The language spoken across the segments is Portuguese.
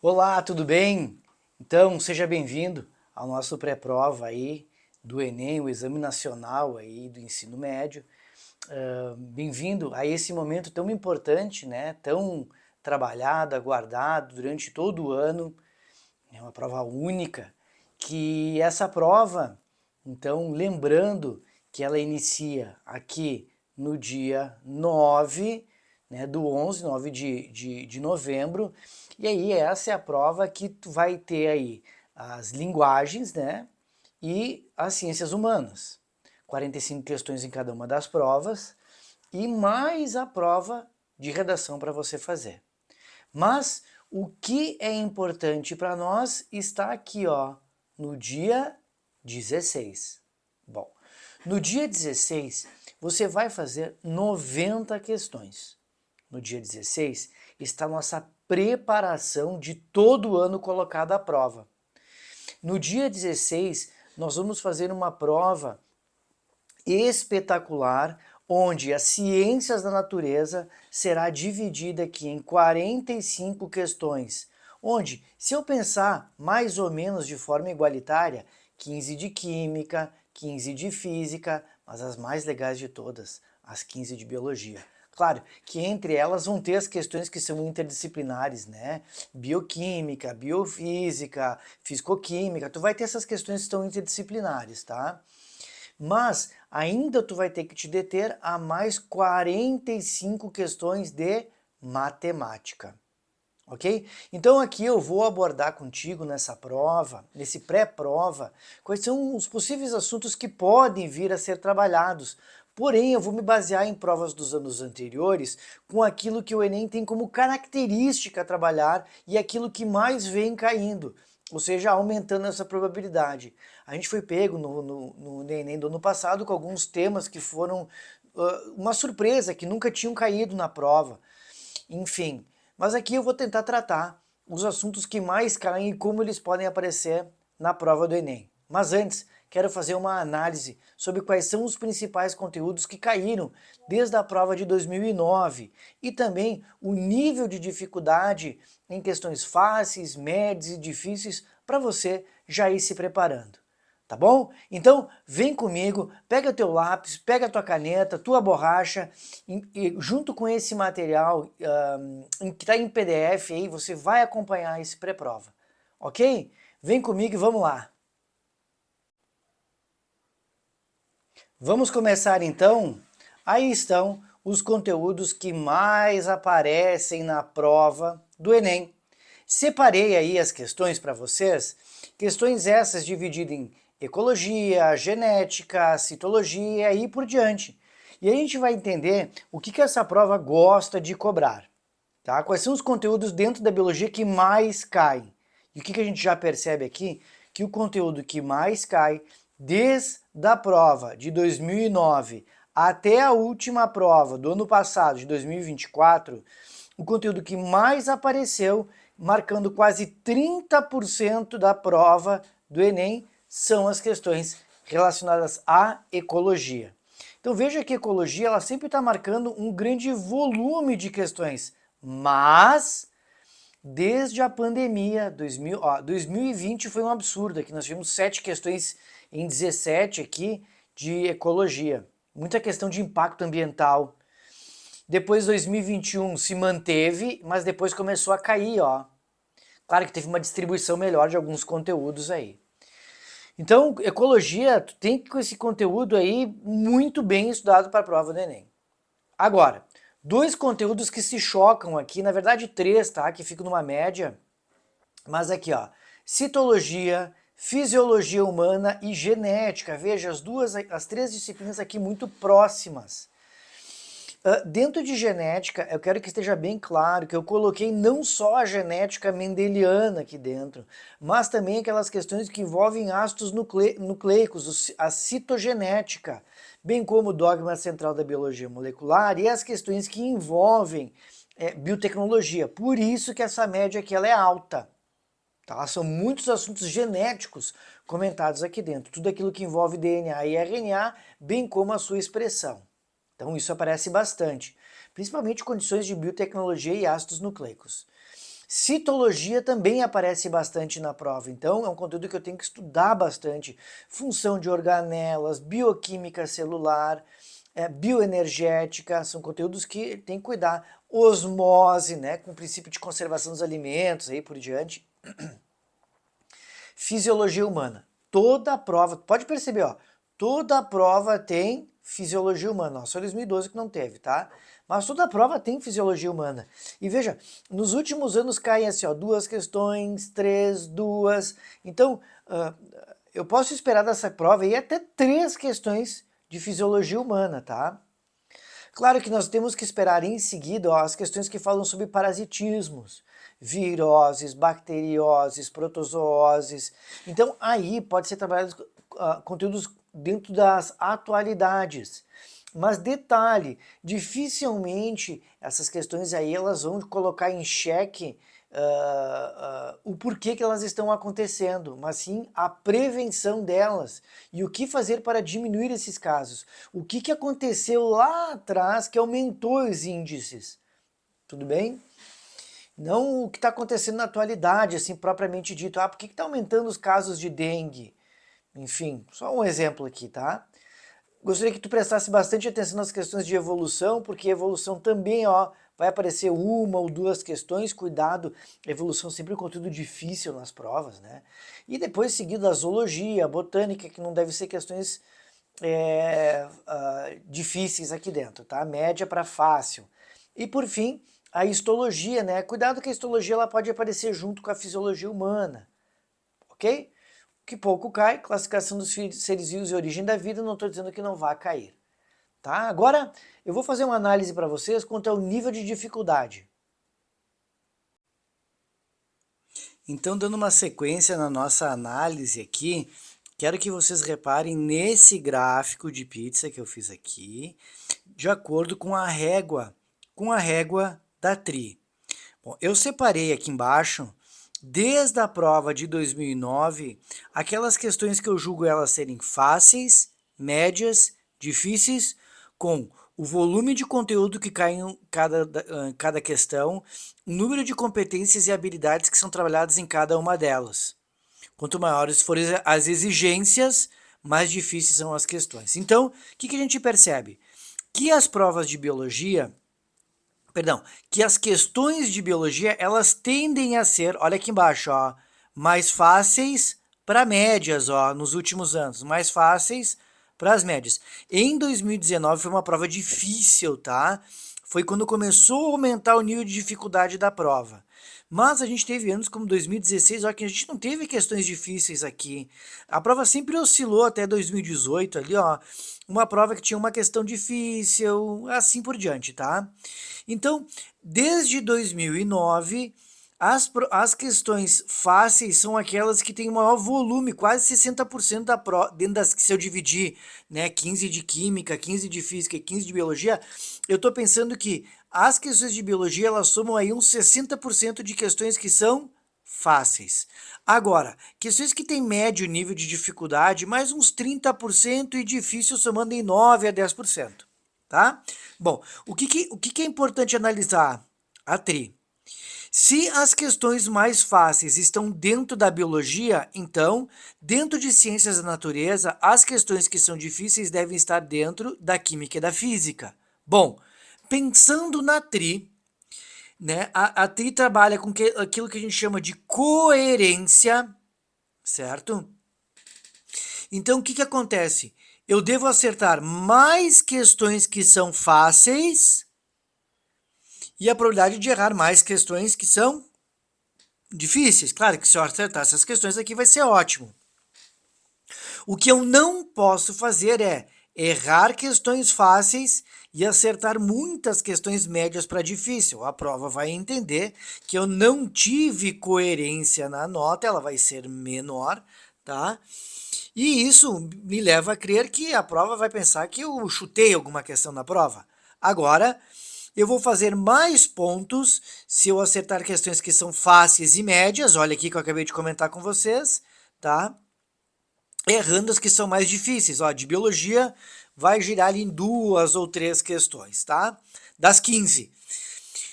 Olá, tudo bem? Então, seja bem-vindo ao nosso pré-prova aí do Enem, o Exame Nacional aí do Ensino Médio. Bem-vindo a esse momento tão importante, né? Tão trabalhado, aguardado durante todo o ano. É uma prova única, que essa prova, então, lembrando que ela inicia aqui no dia 9, né, do 11, 9 de novembro, e aí essa é a prova que tu vai ter aí as linguagens, né, e as ciências humanas. 45 questões em cada uma das provas, e mais a prova de redação para você fazer. Mas o que é importante para nós está aqui, ó, no dia 16. Bom, no dia 16 você vai fazer 90 questões. No dia 16 está a nossa preparação de todo o ano colocado à prova. No dia 16 nós vamos fazer uma prova espetacular, onde as ciências da natureza será dividida aqui em 45 questões, onde, se eu pensar mais ou menos de forma igualitária, 15 de química, 15 de física, mas as mais legais de todas, as 15 de biologia. Claro que entre elas vão ter as questões que são interdisciplinares, né? Bioquímica, biofísica, fisicoquímica, tu vai ter essas questões que estão interdisciplinares, tá? Mas ainda tu vai ter que te deter a mais 45 questões de matemática, ok? Então aqui eu vou abordar contigo nessa prova, nesse pré-prova, quais são os possíveis assuntos que podem vir a ser trabalhados. Porém, eu vou me basear em provas dos anos anteriores com aquilo que o Enem tem como característica a trabalhar e aquilo que mais vem caindo, ou seja, aumentando essa probabilidade. A gente foi pego no Enem do ano passado com alguns temas que foram uma surpresa, que nunca tinham caído na prova. Enfim, mas aqui eu vou tentar tratar os assuntos que mais caem e como eles podem aparecer na prova do Enem. Mas antes, quero fazer uma análise sobre quais são os principais conteúdos que caíram desde a prova de 2009 e também o nível de dificuldade em questões fáceis, médias e difíceis para você já ir se preparando. Tá bom? Então, vem comigo, pega teu lápis, pega tua caneta, tua borracha, e junto com esse material que está em PDF aí, você vai acompanhar esse pré-prova, ok? Vem comigo e vamos lá. Vamos começar então? Aí estão os conteúdos que mais aparecem na prova do Enem. Separei aí as questões para vocês, questões essas divididas em ecologia, genética, citologia e por diante. E a gente vai entender o que essa prova gosta de cobrar, tá? Quais são os conteúdos dentro da biologia que mais caem? E o que a gente já percebe aqui? Que o conteúdo que mais cai desde a prova de 2009 até a última prova do ano passado, de 2024, o conteúdo que mais apareceu, marcando quase 30% da prova do Enem, são as questões relacionadas à ecologia. Então veja que a ecologia ela sempre está marcando um grande volume de questões, mas desde a pandemia, 2020 foi um absurdo, aqui nós tivemos 7 questões em 17 aqui de ecologia, muita questão de impacto ambiental. Depois 2021 se manteve, mas depois começou a cair, ó. Claro que teve uma distribuição melhor de alguns conteúdos aí. Então, ecologia, tu tem que com esse conteúdo aí muito bem estudado para a prova do Enem. Agora, dois conteúdos que se chocam aqui, na verdade três, tá? Que ficam numa média, mas aqui, ó, citologia, fisiologia humana e genética. Veja, as três disciplinas aqui muito próximas. Dentro de genética, eu quero que esteja bem claro que eu coloquei não só a genética mendeliana aqui dentro, mas também aquelas questões que envolvem ácidos nucleicos, a citogenética, bem como o dogma central da biologia molecular e as questões que envolvem biotecnologia. Por isso que essa média aqui ela é alta. Tá? São muitos assuntos genéticos comentados aqui dentro, tudo aquilo que envolve DNA e RNA, bem como a sua expressão. Então isso aparece bastante, principalmente condições de biotecnologia e ácidos nucleicos. Citologia também aparece bastante na prova, então é um conteúdo que eu tenho que estudar bastante. Função de organelas, bioquímica celular, bioenergética, são conteúdos que tem que cuidar. Osmose, né, com o princípio de conservação dos alimentos, aí por diante. Fisiologia humana. Toda a prova, pode perceber, ó, toda a prova tem fisiologia humana. Ó, só 2012 que não teve, tá? Mas toda a prova tem fisiologia humana. E veja, nos últimos anos caem assim, ó, 2 questões, 3, 2. Então, eu posso esperar dessa prova aí até 3 questões de fisiologia humana, tá? Claro que nós temos que esperar em seguida, ó, as questões que falam sobre parasitismos, viroses, bacterioses, protozooses. Então aí pode ser trabalhado conteúdos dentro das atualidades. Mas detalhe, dificilmente essas questões aí elas vão colocar em xeque o porquê que elas estão acontecendo, mas sim a prevenção delas e o que fazer para diminuir esses casos. O que aconteceu lá atrás que aumentou os índices, tudo bem? Não o que está acontecendo na atualidade, assim, propriamente dito. Por que está aumentando os casos de dengue? Enfim, só um exemplo aqui, tá? Gostaria que tu prestasse bastante atenção nas questões de evolução, porque evolução também, ó, vai aparecer 1 ou 2 questões, cuidado, evolução sempre é um conteúdo difícil nas provas, né? E depois seguido a zoologia, a botânica, que não deve ser questões difíceis aqui dentro, tá? Média para fácil. E por fim, a histologia, né? Cuidado que a histologia ela pode aparecer junto com a fisiologia humana, ok? Que pouco cai, classificação dos seres vivos e origem da vida, não estou dizendo que não vai cair. Tá? Agora eu vou fazer uma análise para vocês quanto ao nível de dificuldade. Então, dando uma sequência na nossa análise aqui, quero que vocês reparem nesse gráfico de pizza que eu fiz aqui, de acordo com a régua da TRI. Bom, eu separei aqui embaixo, desde a prova de 2009, aquelas questões que eu julgo elas serem fáceis, médias, difíceis, com o volume de conteúdo que cai em cada questão, o número de competências e habilidades que são trabalhadas em cada uma delas. Quanto maiores forem as exigências, mais difíceis são as questões. Então, o que a gente percebe? Que as provas de biologia, que as questões de biologia, elas tendem a ser, olha aqui embaixo, ó, mais fáceis para médias, ó, nos últimos anos, mais fáceis para as médias. Em 2019 foi uma prova difícil, tá? Foi quando começou a aumentar o nível de dificuldade da prova. Mas a gente teve anos como 2016, ó, que a gente não teve questões difíceis aqui. A prova sempre oscilou até 2018 ali, ó, uma prova que tinha uma questão difícil, assim por diante, tá? Então, desde 2009, as questões fáceis são aquelas que têm maior volume, quase 60% da prova, dentro das que se eu dividir, né, 15 de química, 15 de física e 15 de biologia, eu estou pensando que as questões de biologia, elas somam aí uns 60% de questões que são fáceis. Agora, questões que têm médio nível de dificuldade, mais uns 30% e difícil somando em 9 a 10%, tá? Bom, o que é importante analisar? A TRI. Se as questões mais fáceis estão dentro da biologia, então, dentro de ciências da natureza, as questões que são difíceis devem estar dentro da química e da física. Bom, pensando na TRI, né, a TRI trabalha com aquilo que a gente chama de coerência, certo? Então, o que acontece? Eu devo acertar mais questões que são fáceis e a probabilidade de errar mais questões que são difíceis. Claro que se eu acertar essas questões aqui vai ser ótimo. O que eu não posso fazer é errar questões fáceis e acertar muitas questões médias para difícil. A prova vai entender que eu não tive coerência na nota, ela vai ser menor, tá? E isso me leva a crer que a prova vai pensar que eu chutei alguma questão na prova. Agora, eu vou fazer mais pontos se eu acertar questões que são fáceis e médias. Olha aqui que eu acabei de comentar com vocês, tá? Errando as que são mais difíceis. Ó, de biologia vai girar em 2 ou 3 questões, tá? Das 15.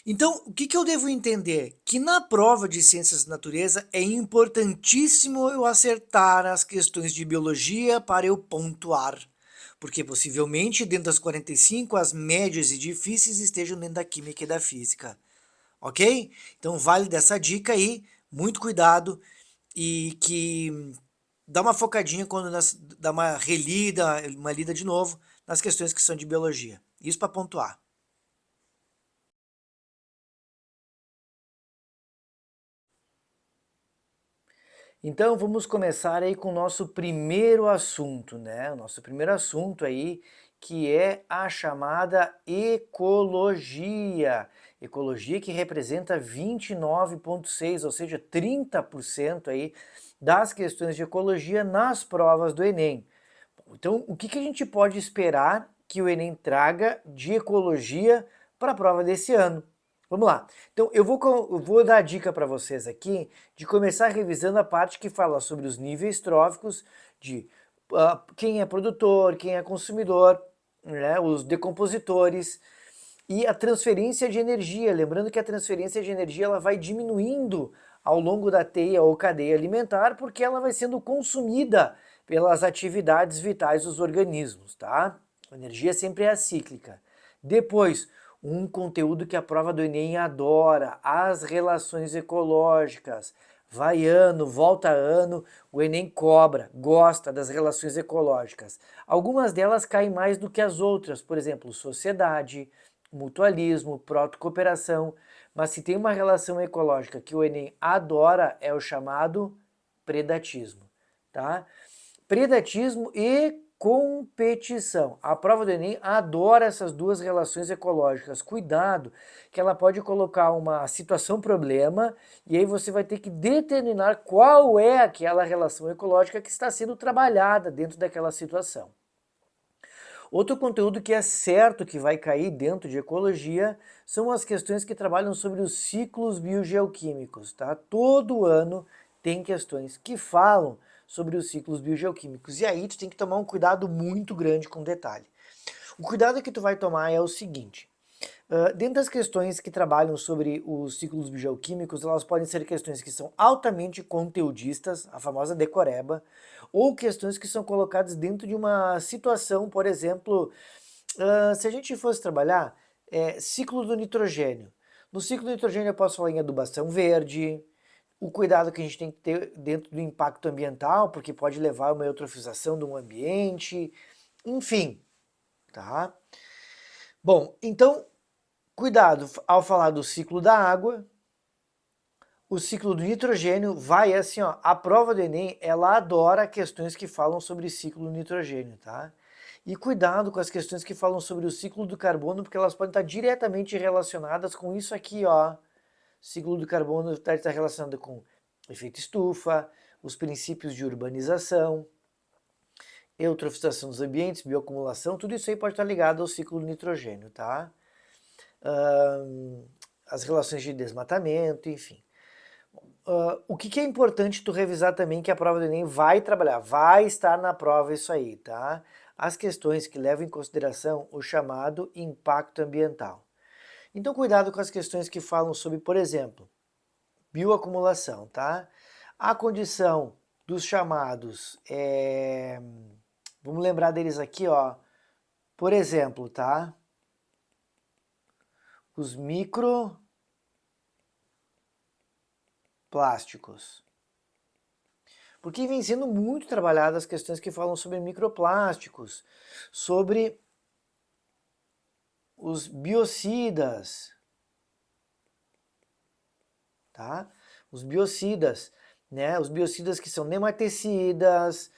Então, o que eu devo entender? Que na prova de Ciências da Natureza é importantíssimo eu acertar as questões de biologia para eu pontuar. Porque possivelmente dentro das 45 as médias e difíceis estejam dentro da química e da física. Ok? Então vale dessa dica aí, muito cuidado e que dá uma focadinha quando dá uma lida de novo nas questões que são de biologia. Isso para pontuar. Então vamos começar aí com o nosso primeiro assunto, né? O nosso primeiro assunto aí, que é a chamada ecologia. Ecologia que representa 29,6, ou seja, 30% aí das questões de ecologia nas provas do Enem. Então, o que a gente pode esperar que o Enem traga de ecologia para a prova desse ano? Vamos lá. Então, eu vou dar a dica para vocês aqui de começar revisando a parte que fala sobre os níveis tróficos, de quem é produtor, quem é consumidor, né, os decompositores e a transferência de energia. Lembrando que a transferência de energia ela vai diminuindo ao longo da teia ou cadeia alimentar porque ela vai sendo consumida pelas atividades vitais dos organismos, tá? A energia sempre é cíclica. Depois, um conteúdo que a prova do Enem adora, as relações ecológicas. Vai ano, volta ano, o Enem cobra, gosta das relações ecológicas. Algumas delas caem mais do que as outras, por exemplo, sociedade, mutualismo, protocooperação, mas se tem uma relação ecológica que o Enem adora é o chamado predatismo, tá? Predatismo e competição. A prova do Enem adora essas duas relações ecológicas. Cuidado, que ela pode colocar uma situação problema e aí você vai ter que determinar qual é aquela relação ecológica que está sendo trabalhada dentro daquela situação. Outro conteúdo que é certo que vai cair dentro de ecologia são as questões que trabalham sobre os ciclos biogeoquímicos, tá? Todo ano tem questões que falam sobre os ciclos biogeoquímicos e aí tu tem que tomar um cuidado muito grande com detalhe. O cuidado que tu vai tomar é o seguinte, dentro das questões que trabalham sobre os ciclos bioquímicos, elas podem ser questões que são altamente conteudistas, a famosa decoreba, ou questões que são colocadas dentro de uma situação, por exemplo, se a gente fosse trabalhar ciclo do nitrogênio. No ciclo do nitrogênio eu posso falar em adubação verde, o cuidado que a gente tem que ter dentro do impacto ambiental, porque pode levar a uma eutrofização do ambiente, enfim, tá? Bom, então cuidado ao falar do ciclo da água, o ciclo do nitrogênio vai assim, ó, a prova do Enem, ela adora questões que falam sobre ciclo do nitrogênio, tá? E cuidado com as questões que falam sobre o ciclo do carbono, porque elas podem estar diretamente relacionadas com isso aqui, ó. Ciclo do carbono está relacionado com efeito estufa, os princípios de urbanização, eutrofização dos ambientes, bioacumulação, tudo isso aí pode estar ligado ao ciclo do nitrogênio, tá? As relações de desmatamento, enfim. O que é importante tu revisar também que a prova do Enem vai trabalhar, vai estar na prova isso aí, tá? As questões que levam em consideração o chamado impacto ambiental. Então cuidado com as questões que falam sobre, por exemplo, bioacumulação, tá? A condição dos chamados, vamos lembrar deles aqui, ó, por exemplo, tá? Os microplásticos. Porque vem sendo muito trabalhadas as questões que falam sobre microplásticos, sobre os biocidas, tá? Os biocidas, né? Os biocidas que são nematicidas,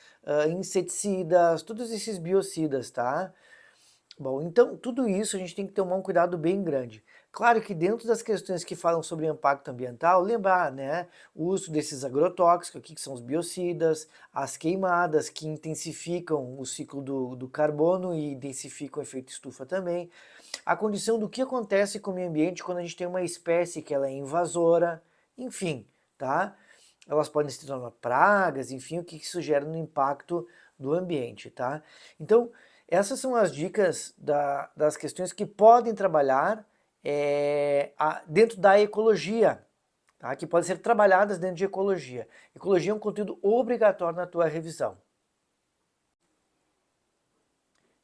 inseticidas, todos esses biocidas, tá? Bom, então tudo isso a gente tem que tomar um cuidado bem grande. Claro que dentro das questões que falam sobre impacto ambiental, lembrar, né, o uso desses agrotóxicos aqui, que são os biocidas, as queimadas que intensificam o ciclo do carbono e intensificam o efeito estufa também, a condição do que acontece com o meio ambiente quando a gente tem uma espécie que ela é invasora, enfim, tá? Elas podem se tornar pragas, enfim, o que isso gera no impacto do ambiente, tá? Então, essas são as dicas das questões que podem trabalhar dentro da ecologia, tá? Que podem ser trabalhadas dentro de ecologia. Ecologia é um conteúdo obrigatório na tua revisão.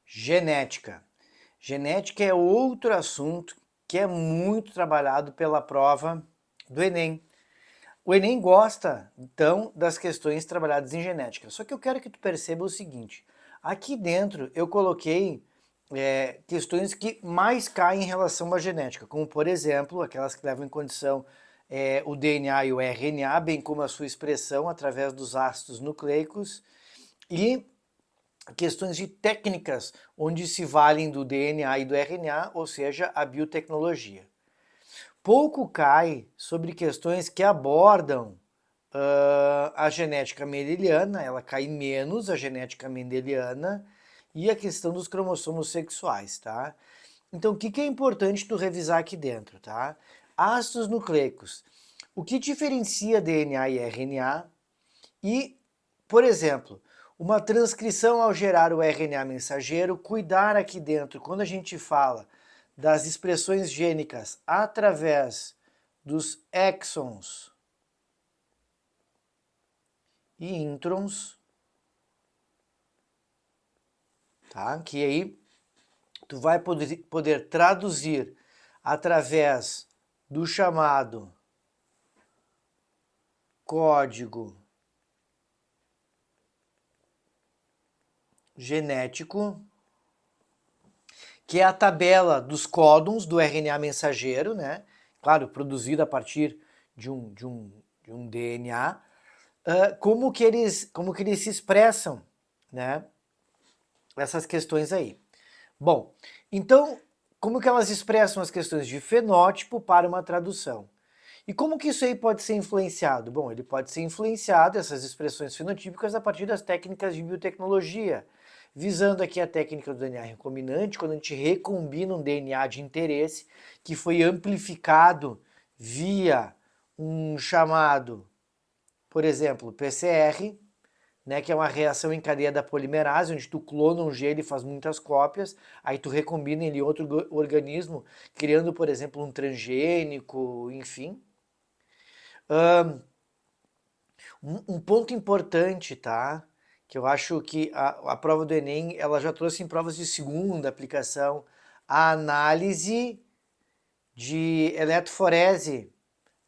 Genética. Genética é outro assunto que é muito trabalhado pela prova do Enem. O Enem gosta, então, das questões trabalhadas em genética. Só que eu quero que tu perceba o seguinte. Aqui dentro eu coloquei questões que mais caem em relação à genética, como, por exemplo, aquelas que levam em condição o DNA e o RNA, bem como a sua expressão através dos ácidos nucleicos, e questões de técnicas onde se valem do DNA e do RNA, ou seja, a biotecnologia. Pouco cai sobre questões que abordam a genética mendeliana, ela cai menos, a genética mendeliana, e a questão dos cromossomos sexuais, tá? Então, o que é importante tu revisar aqui dentro, tá? Ácidos nucleicos. O que diferencia DNA e RNA? E, por exemplo, uma transcrição ao gerar o RNA mensageiro, cuidar aqui dentro, quando a gente fala das expressões gênicas através dos exons e introns, tá? Que aí tu vai poder traduzir através do chamado código genético, que é a tabela dos códons do RNA mensageiro, né? Claro, produzido a partir de um DNA, como que eles se expressam, né? Essas questões aí. Bom, então, como que elas expressam as questões de fenótipo para uma tradução? E como que isso aí pode ser influenciado? Bom, ele pode ser influenciado, essas expressões fenotípicas, a partir das técnicas de biotecnologia, visando aqui a técnica do DNA recombinante, quando a gente recombina um DNA de interesse que foi amplificado via um chamado, por exemplo, PCR, né, que é uma reação em cadeia da polimerase, onde tu clona um gene e faz muitas cópias, aí tu recombina ele em outro organismo, criando, por exemplo, um transgênico, enfim. Um ponto importante, tá? Que eu acho que a prova do Enem, ela já trouxe em provas de segunda aplicação a análise de eletroforese,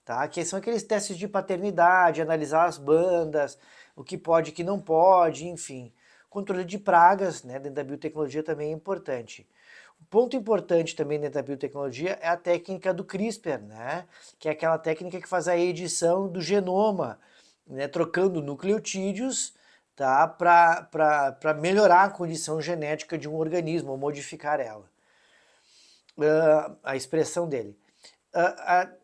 tá? Que são aqueles testes de paternidade, analisar as bandas, o que pode e o que não pode, enfim. Controle de pragas, né, dentro da biotecnologia também é importante. Um ponto importante também dentro da biotecnologia é a técnica do CRISPR, né, que é aquela técnica que faz a edição do genoma, né, trocando nucleotídeos, tá, para melhorar a condição genética de um organismo, ou modificar ela, a expressão dele.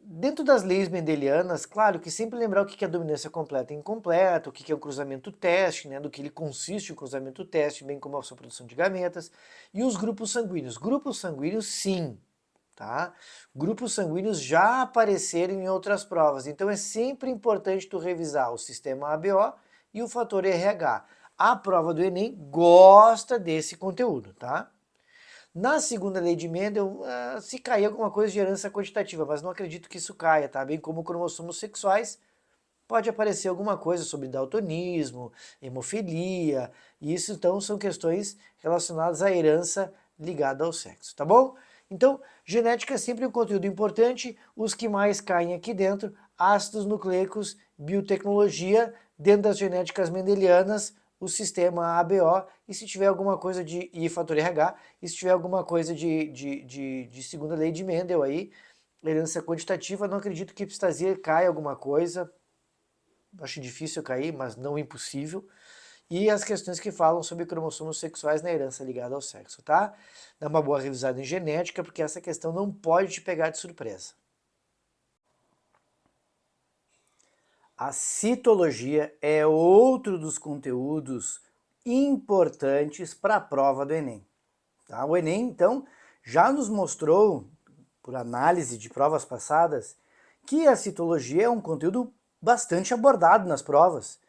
Dentro das leis mendelianas, claro que sempre lembrar o que é dominância completa e incompleta, o que é o cruzamento teste, né, do que ele consiste o cruzamento teste, bem como a sua produção de gametas, e os grupos sanguíneos. Grupos sanguíneos, sim, tá? Grupos sanguíneos já apareceram em outras provas, então é sempre importante tu revisar o sistema ABO e o fator RH. A prova do Enem gosta desse conteúdo, tá? Na segunda lei de Mendel, se cair alguma coisa de herança quantitativa, mas não acredito que isso caia, tá? Bem como cromossomos sexuais, pode aparecer alguma coisa sobre daltonismo, hemofilia, e isso então são questões relacionadas à herança ligada ao sexo, tá bom? Então, genética é sempre um conteúdo importante, os que mais caem aqui dentro, ácidos nucleicos, biotecnologia, dentro das genéticas mendelianas, o sistema ABO, e se tiver alguma coisa e fator RH, e se tiver alguma coisa de segunda lei de Mendel aí, herança quantitativa, não acredito que epistasia caia alguma coisa, acho difícil cair, mas não impossível. E as questões que falam sobre cromossomos sexuais na herança ligada ao sexo, tá? Dá uma boa revisada em genética, porque essa questão não pode te pegar de surpresa. A citologia é outro dos conteúdos importantes para a prova do Enem. Tá? O Enem, então, já nos mostrou, por análise de provas passadas, que a citologia é um conteúdo bastante abordado nas provas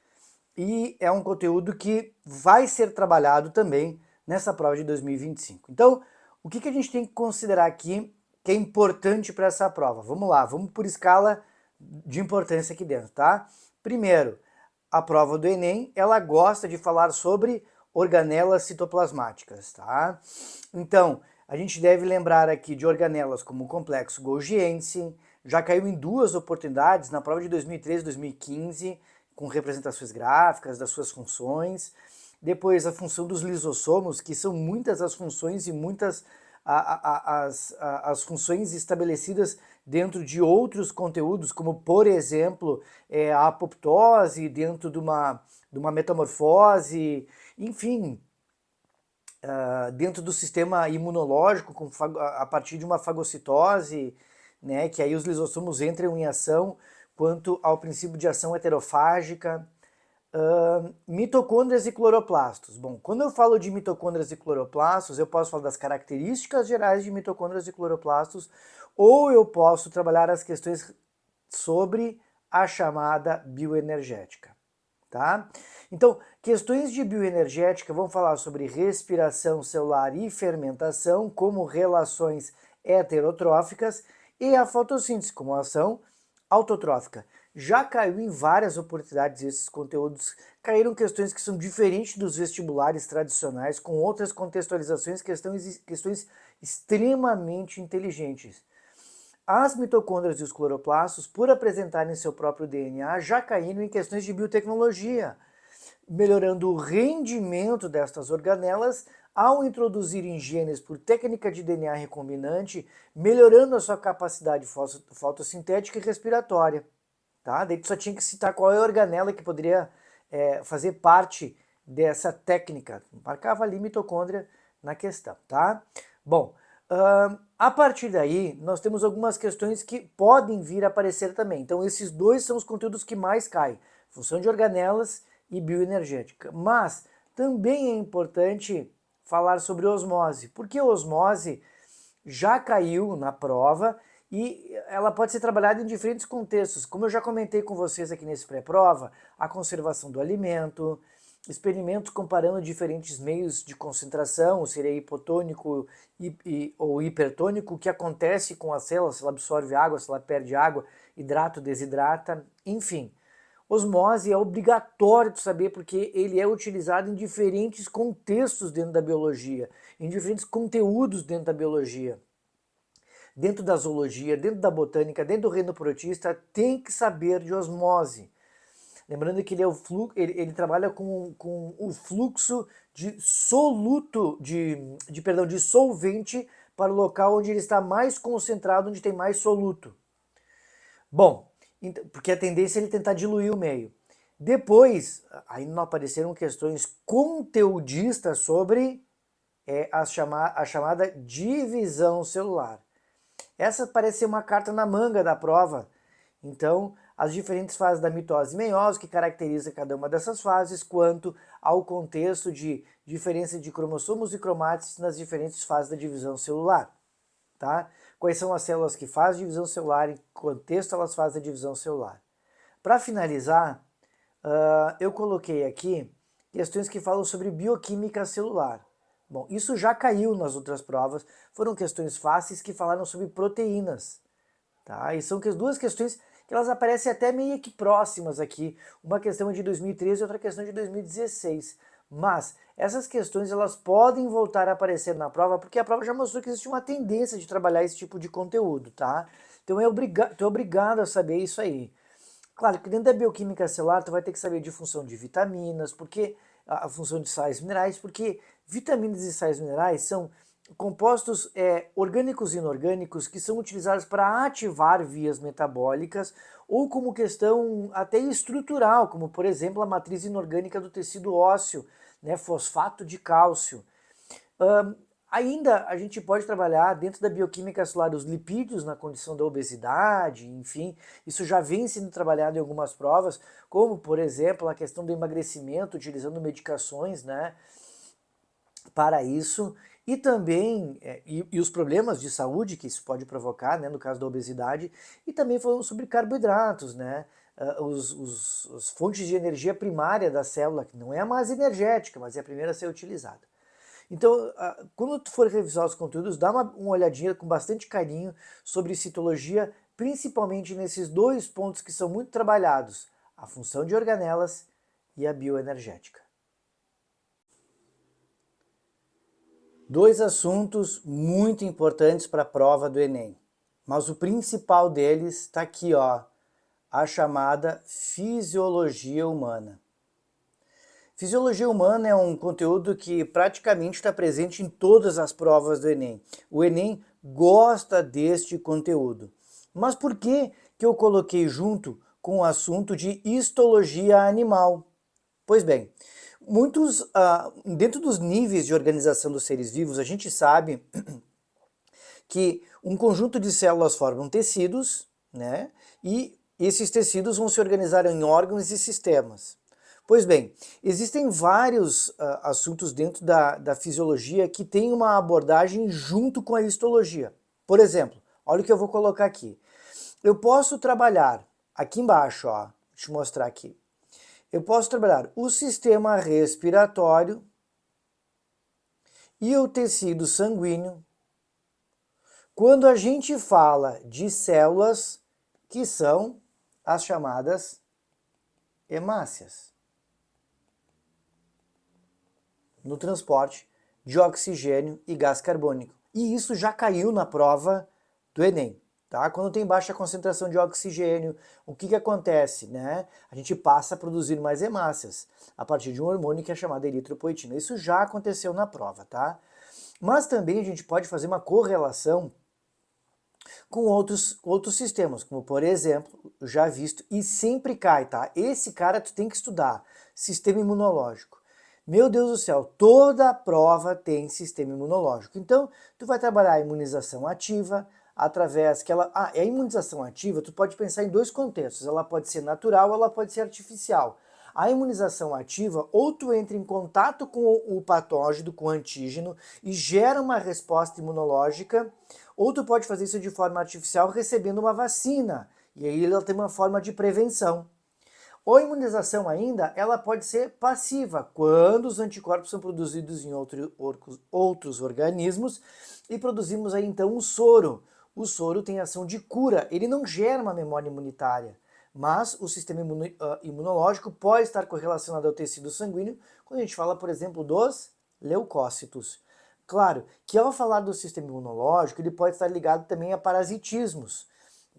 e é um conteúdo que vai ser trabalhado também nessa prova de 2025. Então, o que a gente tem que considerar aqui que é importante para essa prova. Vamos lá, vamos por escala de importância aqui dentro, tá? Primeiro, a prova do Enem, ela gosta de falar sobre organelas citoplasmáticas, tá? Então, a gente deve lembrar aqui de organelas como o complexo Golgi-Jensen, já caiu em 2 oportunidades, na prova de 2013 e 2015, com representações gráficas das suas funções. Depois, a função dos lisossomos, que são muitas as funções e muitas as funções estabelecidas dentro de outros conteúdos, como, por exemplo, a apoptose dentro de uma metamorfose, enfim, dentro do sistema imunológico, a partir de uma fagocitose, né, que aí os lisossomos entram em ação quanto ao princípio de ação heterofágica. Mitocôndrias e cloroplastos. Bom, quando eu falo de mitocôndrias e cloroplastos, eu posso falar das características gerais de mitocôndrias e cloroplastos, ou eu posso trabalhar as questões sobre a chamada bioenergética, tá? Então, questões de bioenergética vão falar sobre respiração celular e fermentação como relações heterotróficas e a fotossíntese como ação autotrófica. Já caiu em várias oportunidades esses conteúdos, caíram questões que são diferentes dos vestibulares tradicionais, com outras contextualizações, questões extremamente inteligentes. As mitocôndrias e os cloroplastos, por apresentarem seu próprio DNA, já caíram em questões de biotecnologia, melhorando o rendimento destas organelas ao introduzirem genes por técnica de DNA recombinante, melhorando a sua capacidade fotossintética e respiratória. Tá? Daí tu só tinha que citar qual é a organela que poderia fazer parte dessa técnica. Marcava ali mitocôndria na questão, tá? Bom, a partir daí nós temos algumas questões que podem vir a aparecer também. Então esses dois são os conteúdos que mais caem, função de organelas e bioenergética. Mas também é importante falar sobre osmose, porque osmose já caiu na prova e ela pode ser trabalhada em diferentes contextos. Como eu já comentei com vocês aqui nesse pré-prova, a conservação do alimento, experimentos comparando diferentes meios de concentração, seria hipotônico ou hipertônico, o que acontece com a célula, se ela absorve água, se ela perde água, hidrata ou desidrata, enfim. Osmose é obrigatório de saber porque ele é utilizado em diferentes contextos dentro da biologia, em diferentes conteúdos dentro da biologia. Dentro da zoologia, dentro da botânica, dentro do reino protista, tem que saber de osmose. Lembrando que ele trabalha com o fluxo de soluto, de solvente para o local onde ele está mais concentrado, onde tem mais soluto. Bom, porque a tendência é ele tentar diluir o meio. Depois, aí não apareceram questões conteudistas sobre a chamada divisão celular. Essa parece ser uma carta na manga da prova. Então, as diferentes fases da mitose e meiose, que caracteriza cada uma dessas fases, quanto ao contexto de diferença de cromossomos e cromátides nas diferentes fases da divisão celular. Tá? Quais são as células que fazem divisão celular, em que contexto elas fazem a divisão celular. Para finalizar, eu coloquei aqui questões que falam sobre bioquímica celular. Bom, isso já caiu nas outras provas, foram questões fáceis que falaram sobre proteínas. Tá? E são duas questões que elas aparecem até meio que próximas aqui. Uma questão é de 2013 e outra questão é de 2016. Mas essas questões elas podem voltar a aparecer na prova, porque a prova já mostrou que existe uma tendência de trabalhar esse tipo de conteúdo, tá? Então tu é obrigado a saber isso aí. Claro que dentro da bioquímica celular tu vai ter que saber de função de vitaminas, porque a função de sais minerais, porque vitaminas e sais minerais são compostos orgânicos e inorgânicos que são utilizados para ativar vias metabólicas ou como questão até estrutural, como por exemplo a matriz inorgânica do tecido ósseo, né, fosfato de cálcio. Ainda a gente pode trabalhar dentro da bioquímica celular os lipídios na condição da obesidade, enfim, isso já vem sendo trabalhado em algumas provas, como por exemplo a questão do emagrecimento utilizando medicações, né, para isso, e também e os problemas de saúde que isso pode provocar, né, no caso da obesidade, e também falando sobre carboidratos, né, os fontes de energia primária da célula, que não é a mais energética, mas é a primeira a ser utilizada. Então, quando tu for revisar os conteúdos, dá uma olhadinha com bastante carinho sobre citologia, principalmente nesses dois pontos que são muito trabalhados, a função de organelas e a bioenergética. Dois assuntos muito importantes para a prova do Enem, mas o principal deles está aqui, ó, a chamada fisiologia humana. Fisiologia humana é um conteúdo que praticamente está presente em todas as provas do Enem. O Enem gosta deste conteúdo. Mas por que eu coloquei junto com o assunto de histologia animal? Pois bem, dentro dos níveis de organização dos seres vivos, a gente sabe que um conjunto de células formam tecidos, né? E esses tecidos vão se organizar em órgãos e sistemas. Pois bem, existem vários assuntos dentro da fisiologia que têm uma abordagem junto com a histologia. Por exemplo, olha o que eu vou colocar aqui. Eu posso trabalhar, aqui embaixo, ó, deixa eu mostrar aqui. Eu posso trabalhar o sistema respiratório e o tecido sanguíneo quando a gente fala de células que são as chamadas hemácias, no transporte de oxigênio e gás carbônico. E isso já caiu na prova do Enem. Tá? Quando tem baixa concentração de oxigênio, o que acontece? Né? A gente passa a produzir mais hemácias a partir de um hormônio que é chamado eritropoetina. Isso já aconteceu na prova, tá? Mas também a gente pode fazer uma correlação com outros sistemas, como por exemplo, já visto, e sempre cai, tá? Esse cara tu tem que estudar, sistema imunológico. Meu Deus do céu, toda prova tem sistema imunológico. Então, tu vai trabalhar a imunização ativa, através que ela... a imunização ativa, tu pode pensar em dois contextos, ela pode ser natural, ela pode ser artificial. A imunização ativa, ou tu entra em contato com o patógeno, com o antígeno, e gera uma resposta imunológica, ou tu pode fazer isso de forma artificial recebendo uma vacina, e aí ela tem uma forma de prevenção. Ou a imunização ainda, ela pode ser passiva, quando os anticorpos são produzidos em outros organismos e produzimos aí então um soro. O soro tem ação de cura, ele não gera uma memória imunitária, mas o sistema imunológico pode estar correlacionado ao tecido sanguíneo quando a gente fala, por exemplo, dos leucócitos. Claro que ao falar do sistema imunológico, ele pode estar ligado também a parasitismos.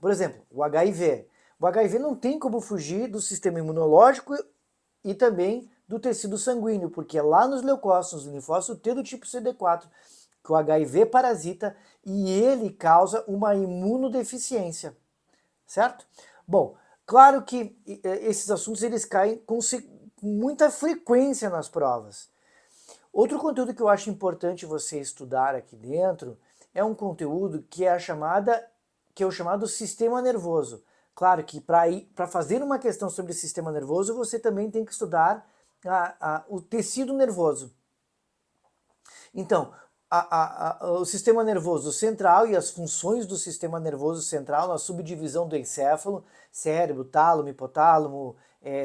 Por exemplo, o HIV. O HIV não tem como fugir do sistema imunológico e também do tecido sanguíneo, porque é lá nos leucócitos, no linfócito T do tipo CD4, que o HIV parasita e ele causa uma imunodeficiência, certo? Bom, claro que esses assuntos eles caem com muita frequência nas provas. Outro conteúdo que eu acho importante você estudar aqui dentro é um conteúdo que é o chamado sistema nervoso. Claro que para fazer uma questão sobre sistema nervoso, você também tem que estudar o tecido nervoso. Então, o sistema nervoso central e as funções do sistema nervoso central, na subdivisão do encéfalo, cérebro, tálamo, hipotálamo,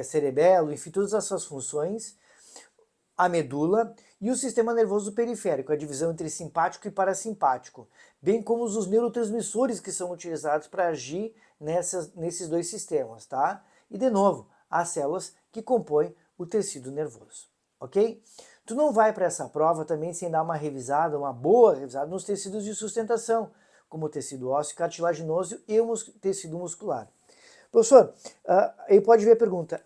cerebelo, enfim, todas essas funções, a medula e o sistema nervoso periférico, a divisão entre simpático e parasimpático, bem como os neurotransmissores que são utilizados para agir nesses dois sistemas, tá? E de novo, as células que compõem o tecido nervoso, ok? Tu não vai para essa prova também sem dar uma revisada, uma boa revisada nos tecidos de sustentação, como o tecido ósseo cartilaginoso e o tecido muscular. Professor, aí pode ver a pergunta,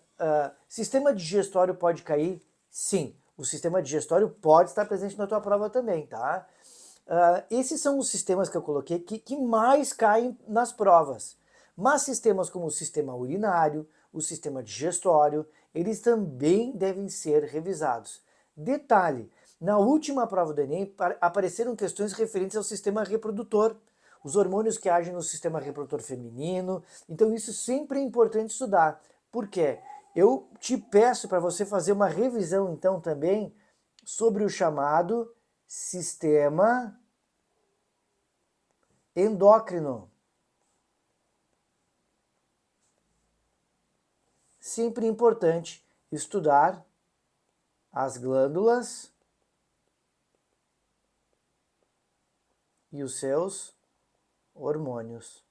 sistema digestório pode cair? Sim, o sistema digestório pode estar presente na tua prova também, tá? Esses são os sistemas que eu coloquei que mais caem nas provas. Mas sistemas como o sistema urinário, o sistema digestório, eles também devem ser revisados. Detalhe, na última prova do Enem apareceram questões referentes ao sistema reprodutor, os hormônios que agem no sistema reprodutor feminino, então isso sempre é importante estudar. Por quê? Eu te peço para você fazer uma revisão então também sobre o chamado sistema endócrino. Sempre importante estudar as glândulas e os seus hormônios.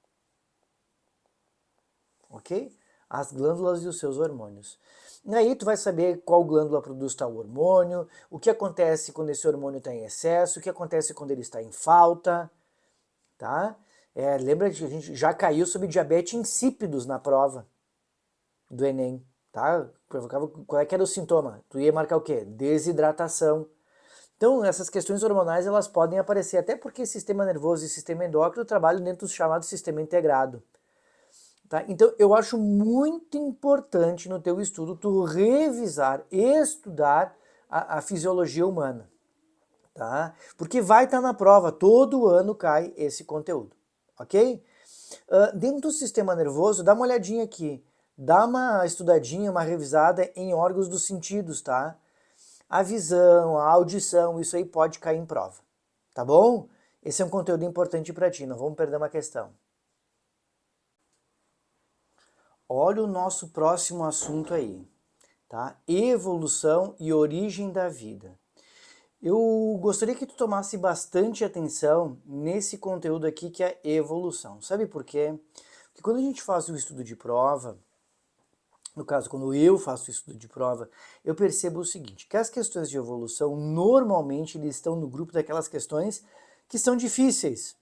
Ok? As glândulas e os seus hormônios. E aí tu vai saber qual glândula produz tal hormônio, o que acontece quando esse hormônio está em excesso, o que acontece quando ele está em falta, tá? Lembra que a gente já caiu sobre diabetes insípidos na prova do Enem, tá? Provocava, qual é que era o sintoma? Tu ia marcar o quê? Desidratação. Então, essas questões hormonais, elas podem aparecer, até porque sistema nervoso e sistema endócrino trabalham dentro do chamado sistema integrado. Tá? Então, eu acho muito importante no teu estudo tu revisar, estudar a fisiologia humana, tá? Porque vai estar na prova, todo ano cai esse conteúdo, ok? Dentro do sistema nervoso, dá uma olhadinha aqui, dá uma estudadinha, uma revisada em órgãos dos sentidos, tá? A visão, a audição, isso aí pode cair em prova, tá bom? Esse é um conteúdo importante para ti, não vamos perder uma questão. Olha o nosso próximo assunto aí, tá? Evolução e origem da vida. Eu gostaria que tu tomasse bastante atenção nesse conteúdo aqui que é evolução. Sabe por quê? Porque quando a gente faz o estudo de prova, no caso, quando eu faço o estudo de prova, eu percebo o seguinte, que as questões de evolução, normalmente, eles estão no grupo daquelas questões que são difíceis.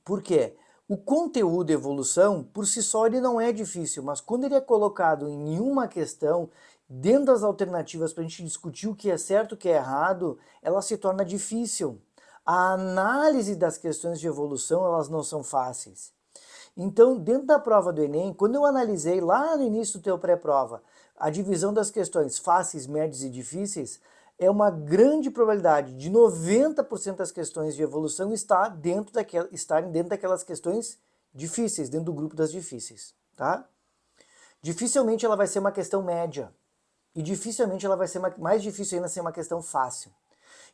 Por quê? O conteúdo evolução, por si só, ele não é difícil, mas quando ele é colocado em uma questão, dentro das alternativas para a gente discutir o que é certo e o que é errado, ela se torna difícil. A análise das questões de evolução, elas não são fáceis. Então, dentro da prova do Enem, quando eu analisei lá no início do teu pré-prova a divisão das questões fáceis, médias e difíceis, é uma grande probabilidade de 90% das questões de evolução estarem dentro daquelas questões difíceis, dentro do grupo das difíceis, tá? Dificilmente ela vai ser uma questão média e dificilmente ela vai ser mais difícil ainda ser uma questão fácil.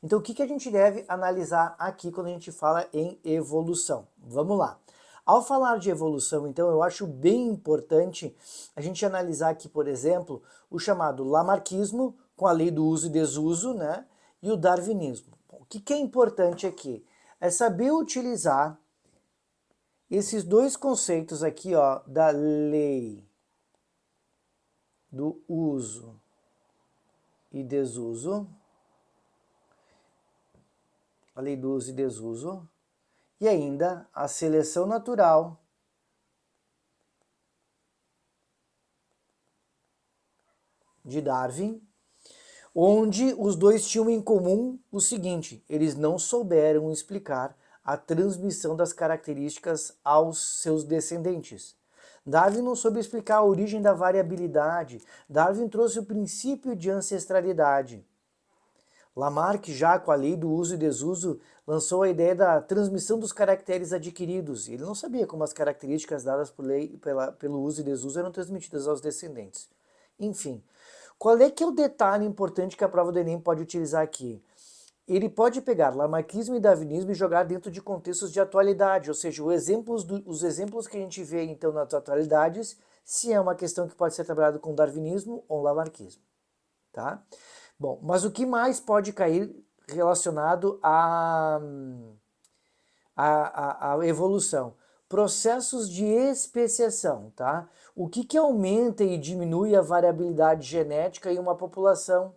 Então, o que a gente deve analisar aqui quando a gente fala em evolução? Vamos lá. Ao falar de evolução, então, eu acho bem importante a gente analisar aqui, por exemplo, o chamado lamarquismo, com a lei do uso e desuso, né? E o darwinismo. O que é importante aqui? É saber utilizar esses dois conceitos aqui, ó, da lei do uso e desuso, a lei do uso e desuso, e ainda a seleção natural de Darwin, onde os dois tinham em comum o seguinte, eles não souberam explicar a transmissão das características aos seus descendentes. Darwin não soube explicar a origem da variabilidade, Darwin trouxe o princípio de ancestralidade. Lamarck, já com a lei do uso e desuso, lançou a ideia da transmissão dos caracteres adquiridos. Ele não sabia como as características dadas por pelo uso e desuso eram transmitidas aos descendentes. Enfim, qual é que é o detalhe importante que a prova do Enem pode utilizar aqui? Ele pode pegar lamarquismo e darwinismo e jogar dentro de contextos de atualidade, ou seja, os exemplos que a gente vê então nas atualidades, se é uma questão que pode ser trabalhada com darwinismo ou lamarquismo, tá? Bom, mas o que mais pode cair relacionado à evolução? Processos de especiação, tá? O que aumenta e diminui a variabilidade genética em uma população?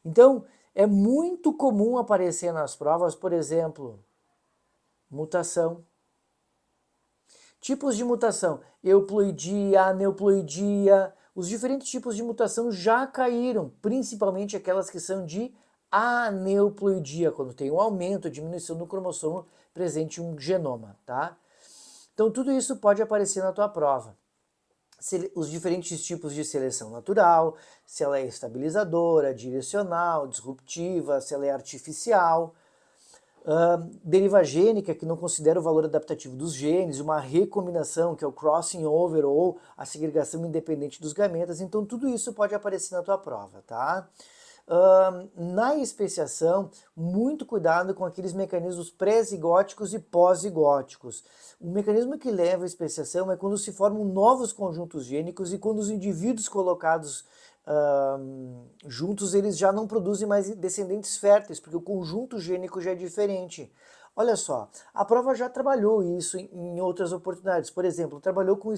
Então, é muito comum aparecer nas provas, por exemplo, mutação. Tipos de mutação, euploidia, aneuploidia, os diferentes tipos de mutação já caíram, principalmente aquelas que são de aneuploidia, quando tem um aumento, diminuição do cromossomo presente em um genoma, tá? Então tudo isso pode aparecer na tua prova. Os diferentes tipos de seleção natural, se ela é estabilizadora, direcional, disruptiva, se ela é artificial. Deriva gênica, que não considera o valor adaptativo dos genes, uma recombinação, que é o crossing over ou a segregação independente dos gametas. Então tudo isso pode aparecer na tua prova, tá? Na especiação, muito cuidado com aqueles mecanismos pré-zigóticos e pós-zigóticos. O mecanismo que leva à especiação é quando se formam novos conjuntos gênicos e quando os indivíduos colocados juntos eles já não produzem mais descendentes férteis, porque o conjunto gênico já é diferente. Olha só, a prova já trabalhou isso em outras oportunidades. Por exemplo, trabalhou com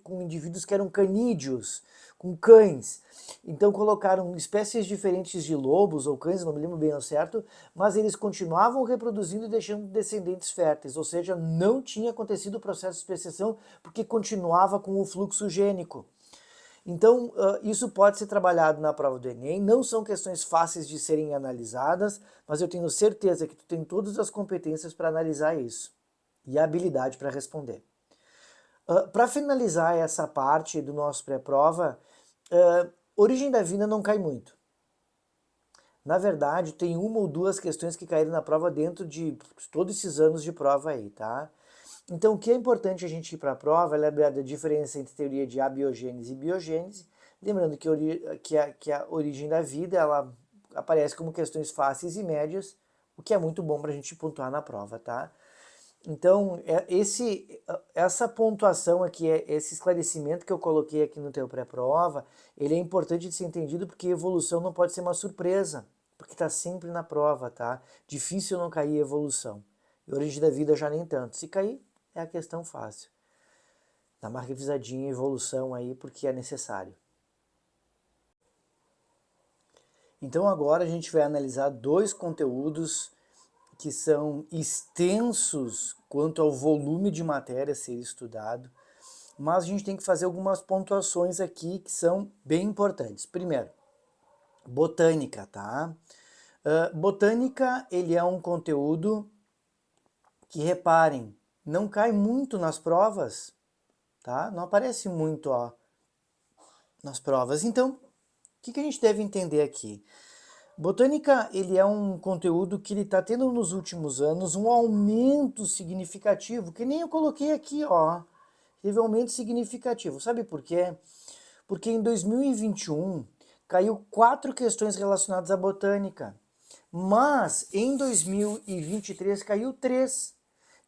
com indivíduos que eram canídeos, com cães. Então colocaram espécies diferentes de lobos ou cães, não me lembro bem ao certo, mas eles continuavam reproduzindo e deixando descendentes férteis, ou seja, não tinha acontecido o processo de especiação porque continuava com o fluxo gênico. Então, isso pode ser trabalhado na prova do Enem, não são questões fáceis de serem analisadas, mas eu tenho certeza que tu tem todas as competências para analisar isso e a habilidade para responder. Para finalizar essa parte do nosso pré-prova, origem da vida não cai muito. Na verdade, tem uma ou duas questões que caíram na prova dentro de todos esses anos de prova aí, tá? Então, o que é importante a gente ir para a prova é lembrar da diferença entre teoria de abiogênese e biogênese, lembrando que a origem da vida ela aparece como questões fáceis e médias, o que é muito bom para a gente pontuar na prova, tá? Então, essa pontuação aqui, esse esclarecimento que eu coloquei aqui no teu pré-prova, ele é importante de ser entendido porque evolução não pode ser uma surpresa, porque está sempre na prova, tá? Difícil não cair evolução. E origem da vida já nem tanto. Se cair, é a questão fácil. Dá uma revisadinha em evolução aí, porque é necessário. Então agora a gente vai analisar dois conteúdos que são extensos quanto ao volume de matéria a ser estudado, mas a gente tem que fazer algumas pontuações aqui que são bem importantes. Primeiro, botânica, tá? Botânica, ele é um conteúdo que, reparem, não cai muito nas provas, tá? Não aparece muito, ó, nas provas. Então, o que a gente deve entender aqui? Botânica, ele é um conteúdo que ele está tendo nos últimos anos um aumento significativo, que nem eu coloquei aqui, ó. Teve um aumento significativo. Sabe por quê? Porque em 2021 caiu 4 questões relacionadas à botânica, mas em 2023 caiu 3.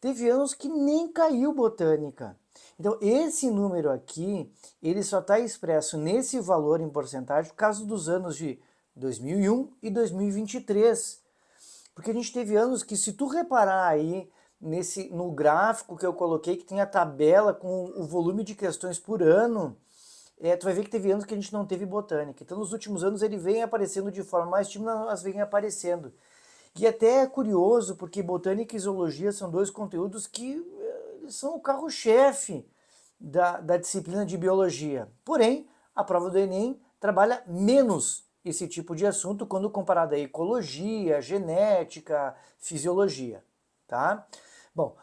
Teve anos que nem caiu botânica. Então esse número aqui, ele só está expresso nesse valor em porcentagem por causa dos anos de 2001 e 2023. Porque a gente teve anos que, se tu reparar aí no gráfico que eu coloquei, que tem a tabela com o volume de questões por ano, tu vai ver que teve anos que a gente não teve botânica. Então nos últimos anos ele vem aparecendo de forma mais tímida, mas vem aparecendo. E até é curioso, porque botânica e zoologia são dois conteúdos que são o carro-chefe da disciplina de biologia. Porém, a prova do Enem trabalha menos esse tipo de assunto quando comparado a ecologia, genética, fisiologia, tá? Bom,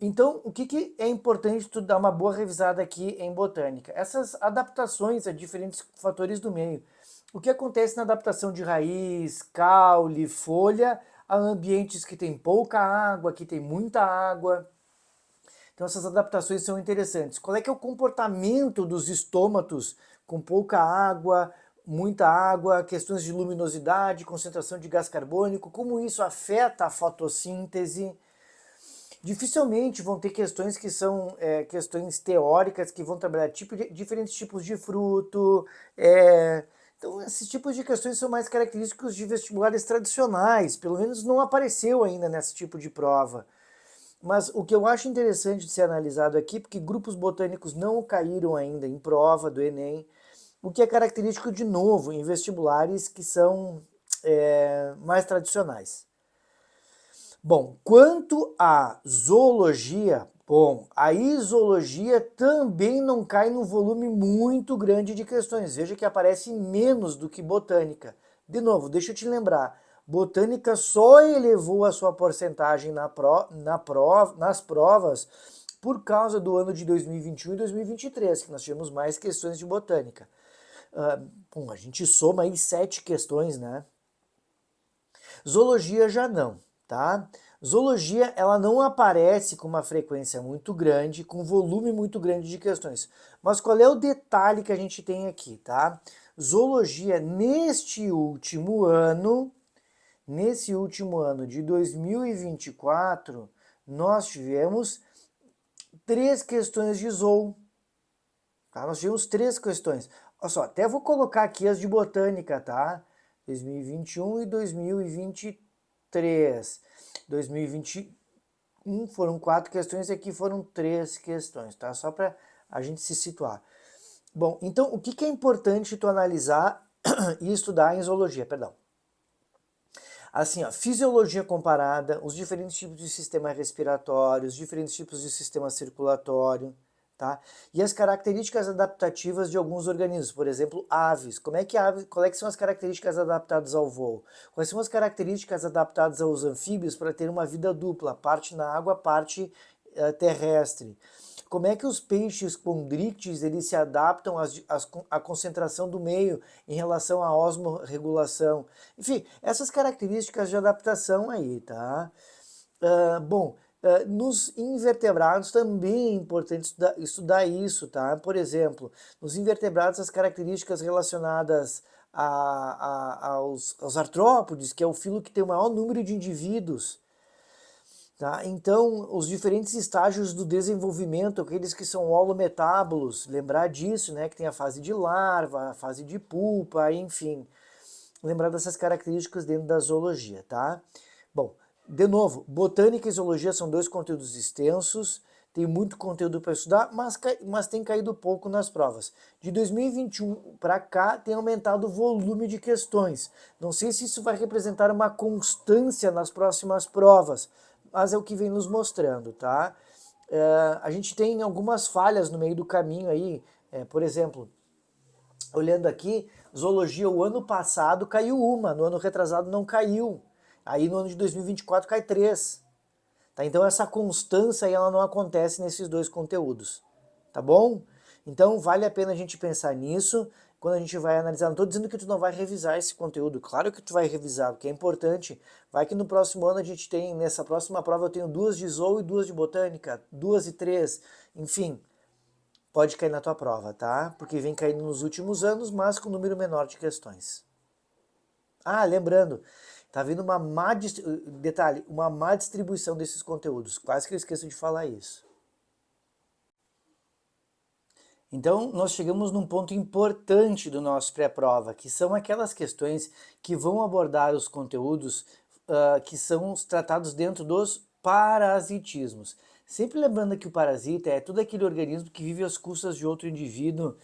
então o que é importante tu dar uma boa revisada aqui em botânica? Essas adaptações a diferentes fatores do meio. O que acontece na adaptação de raiz, caule, folha a ambientes que tem pouca água, que tem muita água. Então essas adaptações são interessantes. Qual é que é o comportamento dos estômatos com pouca água, muita água, questões de luminosidade, concentração de gás carbônico, como isso afeta a fotossíntese? Dificilmente vão ter questões que são questões teóricas, que vão trabalhar diferentes tipos de fruto. Então esses tipos de questões são mais característicos de vestibulares tradicionais, pelo menos não apareceu ainda nesse tipo de prova. Mas o que eu acho interessante de ser analisado aqui, porque grupos botânicos não caíram ainda em prova do Enem, o que é característico de novo em vestibulares que são mais tradicionais. Bom, quanto à zoologia, a zoologia também não cai num volume muito grande de questões. Veja que aparece menos do que botânica. De novo, deixa eu te lembrar, botânica só elevou a sua porcentagem nas provas por causa do ano de 2021 e 2023, que nós tivemos mais questões de botânica. A gente soma aí 7 questões, né? Zoologia já não, tá? Zoologia, ela não aparece com uma frequência muito grande, com volume muito grande de questões. Mas qual é o detalhe que a gente tem aqui, tá? Zoologia, nesse último ano de 2024, nós tivemos 3 questões de zoo. Tá? Nós tivemos 3 questões. Olha só, até vou colocar aqui as de botânica, tá? 2021 e 2023. 2021 foram 4 questões e aqui foram 3 questões, tá? Só para a gente se situar. Bom, então o que é importante tu analisar e estudar em zoologia, perdão? Assim, ó, fisiologia comparada, os diferentes tipos de sistema respiratório, os diferentes tipos de sistema circulatório, tá? E as características adaptativas de alguns organismos, por exemplo, aves. Quais são as características adaptadas ao voo? Quais são as características adaptadas aos anfíbios para ter uma vida dupla, parte na água, parte terrestre? Como é que os peixes condrícteis eles se adaptam à concentração do meio em relação à osmorregulação? Enfim, essas características de adaptação aí, tá? Nos invertebrados também é importante estudar isso, tá? Por exemplo, nos invertebrados as características relacionadas aos artrópodes, que é o filo que tem o maior número de indivíduos, tá? Então, os diferentes estágios do desenvolvimento, aqueles que são holometábolos, lembrar disso, né? Que tem a fase de larva, a fase de pupa, enfim. Lembrar dessas características dentro da zoologia, tá? Bom, de novo, botânica e zoologia são 2 conteúdos extensos, tem muito conteúdo para estudar, mas tem caído pouco nas provas. De 2021 para cá tem aumentado o volume de questões. Não sei se isso vai representar uma constância nas próximas provas, mas é o que vem nos mostrando, tá? A gente tem algumas falhas no meio do caminho aí, por exemplo, olhando aqui, zoologia o ano passado caiu uma, no ano retrasado não caiu. Aí no ano de 2024 cai 3. Tá? Então essa constância aí, ela não acontece nesses 2 conteúdos. Tá bom? Então vale a pena a gente pensar nisso quando a gente vai analisar. Não estou dizendo que tu não vai revisar esse conteúdo. Claro que tu vai revisar, porque é importante. Vai que no próximo ano a gente tem, nessa próxima prova eu tenho 2 de zoo e 2 de botânica, 2 e 3, enfim. Pode cair na tua prova, tá? Porque vem caindo nos últimos anos, mas com número menor de questões. Ah, lembrando, tá vindo uma má distribuição desses conteúdos. Quase que eu esqueço de falar isso. Então, nós chegamos num ponto importante do nosso pré-prova, que são aquelas questões que vão abordar os conteúdos que são tratados dentro dos parasitismos. Sempre lembrando que o parasita é todo aquele organismo que vive às custas de outro indivíduo,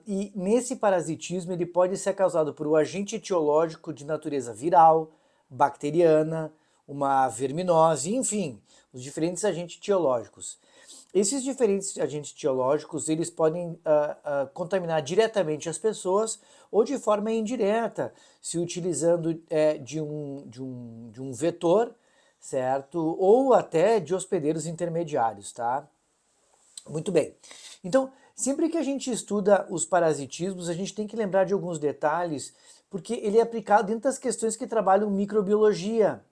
e nesse parasitismo ele pode ser causado por um agente etiológico de natureza viral, bacteriana, uma verminose, enfim, os diferentes agentes etiológicos. Esses diferentes agentes etiológicos, eles podem contaminar diretamente as pessoas ou de forma indireta, se utilizando de um vetor, certo? Ou até de hospedeiros intermediários, tá? Muito bem. Então, sempre que a gente estuda os parasitismos, a gente tem que lembrar de alguns detalhes, porque ele é aplicado dentro das questões que trabalham microbiologia,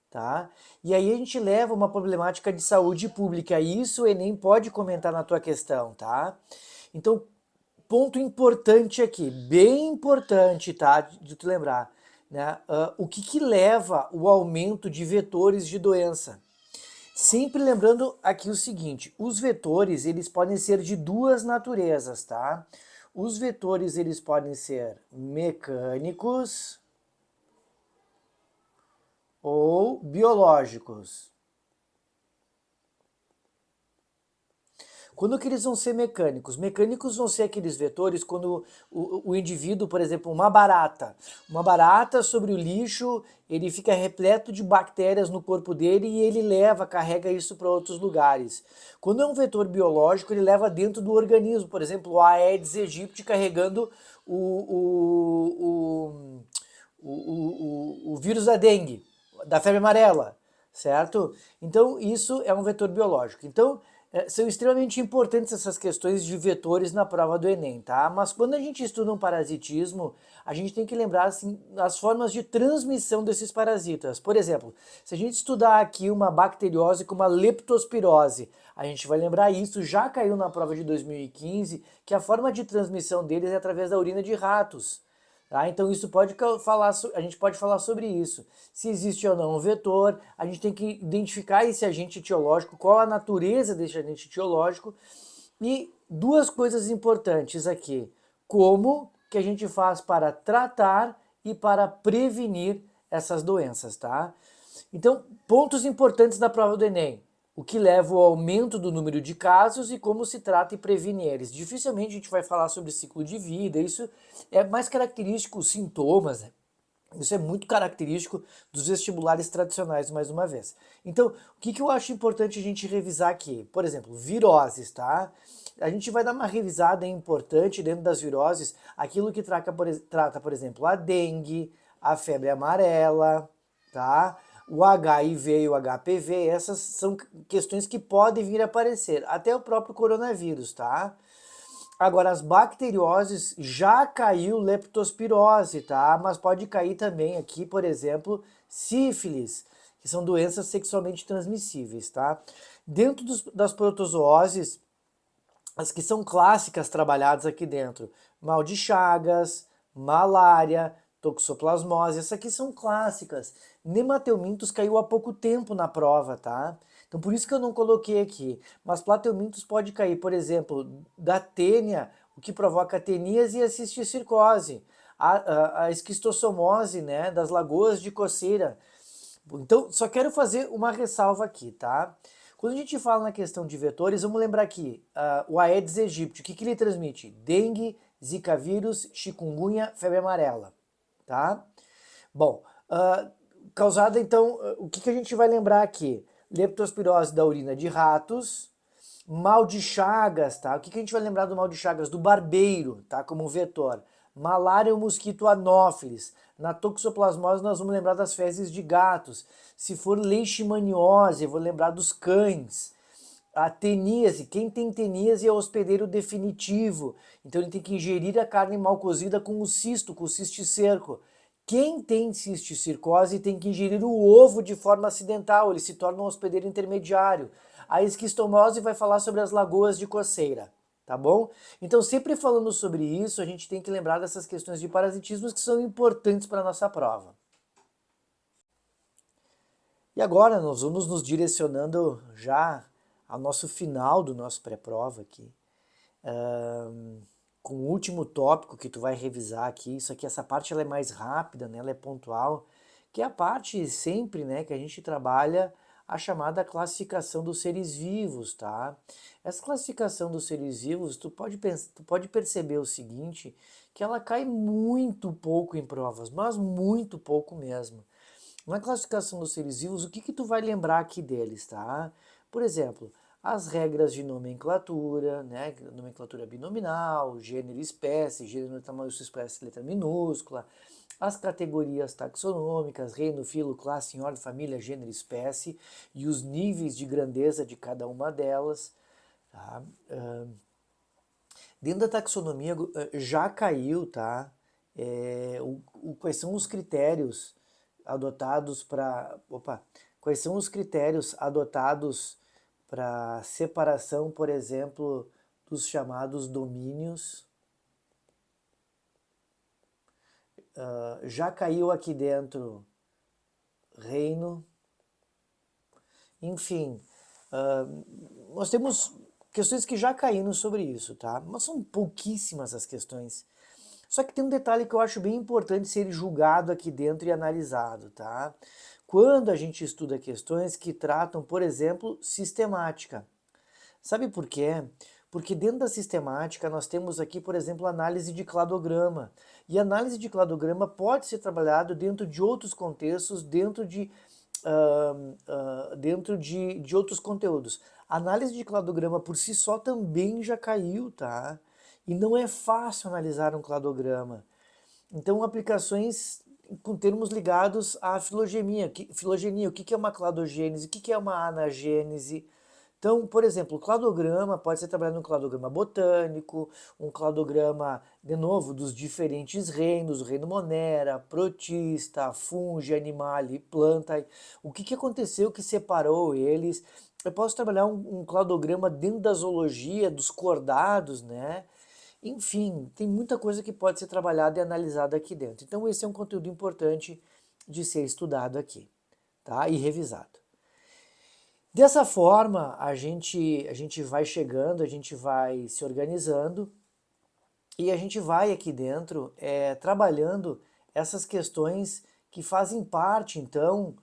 tá? E aí a gente leva uma problemática de saúde pública, e isso o Enem pode comentar na tua questão, tá? Então, ponto importante aqui, bem importante, tá? De tu lembrar, né? O que leva o aumento de vetores de doença? Sempre lembrando aqui o seguinte, os vetores, eles podem ser de 2 naturezas, tá? Os vetores, eles podem ser mecânicos ou biológicos. Quando que eles vão ser mecânicos? Mecânicos vão ser aqueles vetores quando o indivíduo, por exemplo, uma barata sobre o lixo, ele fica repleto de bactérias no corpo dele e ele carrega isso para outros lugares. Quando é um vetor biológico, ele leva dentro do organismo, por exemplo, o Aedes aegypti carregando o vírus da dengue, da febre amarela, certo? Então, isso é um vetor biológico. Então, são extremamente importantes essas questões de vetores na prova do Enem, tá? Mas quando a gente estuda um parasitismo, a gente tem que lembrar assim, as formas de transmissão desses parasitas. Por exemplo, se a gente estudar aqui uma bacteriose como a leptospirose, a gente vai lembrar isso, já caiu na prova de 2015, que a forma de transmissão deles é através da urina de ratos. Tá? Então isso a gente pode falar sobre isso. Se existe ou não um vetor, a gente tem que identificar esse agente etiológico, qual a natureza desse agente etiológico. E 2 coisas importantes aqui. como que a gente faz para tratar e para prevenir essas doenças, tá? Então, pontos importantes da prova do Enem. O que leva ao aumento do número de casos e como se trata e previne eles. Dificilmente a gente vai falar sobre ciclo de vida, isso é mais característico, os sintomas, né? Isso é muito característico dos vestibulares tradicionais, mais uma vez. Então, o que eu acho importante a gente revisar aqui? Por exemplo, viroses, tá? A gente vai dar uma revisada importante dentro das viroses, aquilo que trata, por exemplo, a dengue, a febre amarela, tá? O HIV e o HPV, essas são questões que podem vir a aparecer, até o próprio coronavírus, tá? Agora, as bacterioses já caiu leptospirose, tá? Mas pode cair também aqui, por exemplo, sífilis, que são doenças sexualmente transmissíveis, tá? Dentro das protozooses, as que são clássicas trabalhadas aqui dentro, mal de Chagas, malária, toxoplasmose, essas aqui são clássicas. Nemateumintos caiu há pouco tempo na prova, tá? Então por isso que eu não coloquei aqui. Mas plateumintos pode cair, por exemplo, da tênia, o que provoca teníase e a cisticircose. A esquistossomose, né, das lagoas de coceira. Então, só quero fazer uma ressalva aqui, tá? Quando a gente fala na questão de vetores, vamos lembrar aqui, o Aedes aegypti, o que ele transmite? Dengue, Zika vírus, chikungunya, febre amarela, tá? Bom, causada então, o que a gente vai lembrar aqui? Leptospirose da urina de ratos, mal de Chagas, tá? O que a gente vai lembrar do mal de Chagas? Do barbeiro, tá? Como vetor. Malária, o mosquito anófeles. Na toxoplasmose, nós vamos lembrar das fezes de gatos. Se for leishmaniose, eu vou lembrar dos cães. A teníase, quem tem teníase é o hospedeiro definitivo. Então ele tem que ingerir a carne mal cozida com o cisto, com o cisticerco. Quem tem cisticircose tem que ingerir o ovo de forma acidental, ele se torna um hospedeiro intermediário. A esquistomose vai falar sobre as lagoas de coceira, tá bom? Então, sempre falando sobre isso, a gente tem que lembrar dessas questões de parasitismos que são importantes para a nossa prova. E agora nós vamos nos direcionando já ao nosso final do nosso pré-prova aqui, com o último tópico que tu vai revisar aqui. Isso aqui, essa parte ela é mais rápida, né? Ela é pontual, que é a parte sempre, né, que a gente trabalha a chamada classificação dos seres vivos, tá? Essa classificação dos seres vivos, tu pode perceber o seguinte, que ela cai muito pouco em provas, mas muito pouco mesmo. Na classificação dos seres vivos, o que tu vai lembrar aqui deles, tá? Por exemplo, as regras de nomenclatura, né? Nomenclatura binominal, gênero e espécie, gênero, tamanho, sua espécie, letra minúscula, as categorias taxonômicas, reino, filo, classe, em ordem, família, gênero, espécie, e os níveis de grandeza de cada uma delas, tá? Dentro da taxonomia já caiu, tá? Quais são os critérios adotados para... Opa! Quais são os critérios adotados para separação, por exemplo, dos chamados domínios? Já caiu aqui dentro reino. Enfim, nós temos questões que já caíram sobre isso, tá? Mas são pouquíssimas as questões. Só que tem um detalhe que eu acho bem importante ser julgado aqui dentro e analisado, tá? Quando a gente estuda questões que tratam, por exemplo, sistemática. Sabe por quê? Porque dentro da sistemática nós temos aqui, por exemplo, análise de cladograma. E análise de cladograma pode ser trabalhado dentro de outros contextos, dentro de outros conteúdos. A análise de cladograma por si só também já caiu, tá? E não é fácil analisar um cladograma. Então, aplicações com termos ligados à filogenia. O que é uma cladogênese? O que é uma anagênese? Então, por exemplo, o cladograma pode ser trabalhado num cladograma botânico, um cladograma, de novo, dos diferentes reinos, o reino Monera, protista, fungi, animal e planta. O que aconteceu que separou eles? Eu posso trabalhar um cladograma dentro da zoologia, dos cordados, né? Enfim, tem muita coisa que pode ser trabalhada e analisada aqui dentro. Então, esse é um conteúdo importante de ser estudado aqui, tá? E revisado. Dessa forma, a gente vai chegando, a gente vai se organizando E a gente vai aqui dentro trabalhando essas questões que fazem parte, então,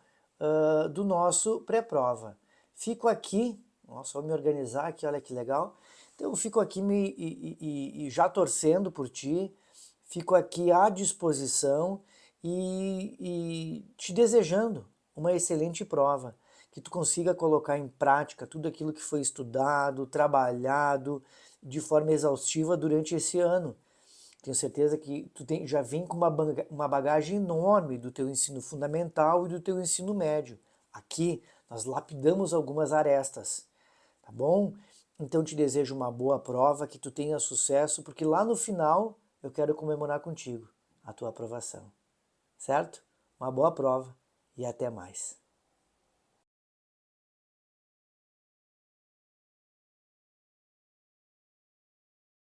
do nosso pré-prova. Fico aqui, nossa, vou me organizar aqui, olha que legal. Então, eu fico aqui e já torcendo por ti, fico aqui à disposição e te desejando uma excelente prova, que tu consiga colocar em prática tudo aquilo que foi estudado, trabalhado de forma exaustiva durante esse ano. Tenho certeza que já vem com uma bagagem enorme do teu ensino fundamental e do teu ensino médio. Aqui nós lapidamos algumas arestas, tá bom? Então te desejo uma boa prova, que tu tenha sucesso, porque lá no final eu quero comemorar contigo a tua aprovação, certo? Uma boa prova e até mais.